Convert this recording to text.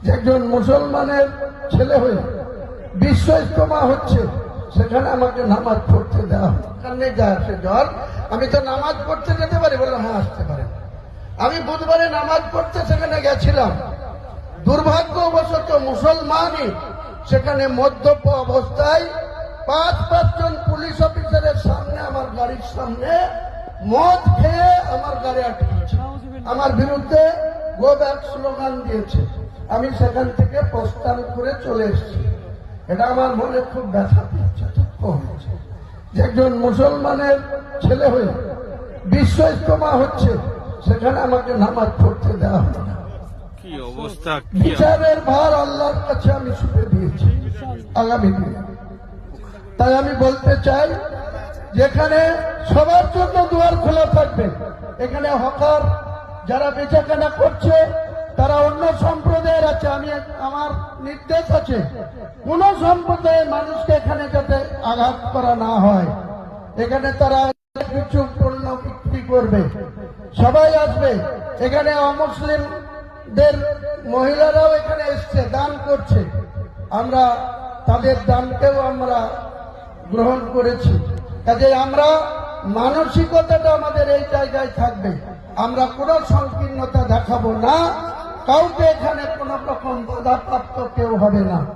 যে একজন মুসলমানের ছেলে হয়ে বিশ্ব ইজতেমা হচ্ছে, সেখানে আমাকে নামাজ পড়তে দেওয়া আসে জ্বর, আমি তো নামাজ পড়তে যেতে পারি? বললো হ্যাঁ আসতে পারে। আমি বুধবারে নামাজ পড়তে সেখানে গেছিলাম, দুর্ভাগ্যবশত মুসলমানই সেখানে মদ্যপ অবস্থায় পাঁচজন পুলিশ অফিসারের সামনে, আমার গাড়ির সামনে মদ খেয়ে আমার গাড়ি আটকেছে, আমার বিরুদ্ধে গো ব্যাক স্লোগান দিয়েছে। আমি সেখান থেকে প্রস্থান করে চলে এসেছি। এটা আমার মনে খুব ব্যথা পেয়েছে, দুঃখ হয়েছে যে একজন মুসলমানের ছেলে হয়ে বিশ্ব ইজতেমা হচ্ছে, সেখানে আমাকে নামাজ পড়তে দেওয়া হবে না। কি অবস্থা! বিচারের ভার আল্লাহর কাছে আমি ছুটে দিয়েছি আগামী দিনে। তাই আমি বলতে চাই, যেখানে সবার জন্য দুয়ার খোলা থাকবে, এখানে হকার যারা বেচাকেনা করছে তারা অন্য সম্প্রদায়ের আছে, আমার নির্দেশ আছে কোন সম্প্রদায়ের মানুষকে এখানে যাতে আঘাত করা না হয়। এখানে তারা কিছু পণ্য বিক্রি করবে, সবাই আসবে। এখানে অমুসলিমদের মহিলারাও এখানে এসছে, দান করছে, আমরা তাদের দানকেও আমরা গ্রহণ করেছি। কাজে আমরা মানসিকতাটা আমাদের এই জায়গায় থাকবে, আমরা কোনো সংকীর্ণতা দেখাবো না, কাউকে এখানে কোন রকম বাধাপ্রাপ্ত কেউ হবে না।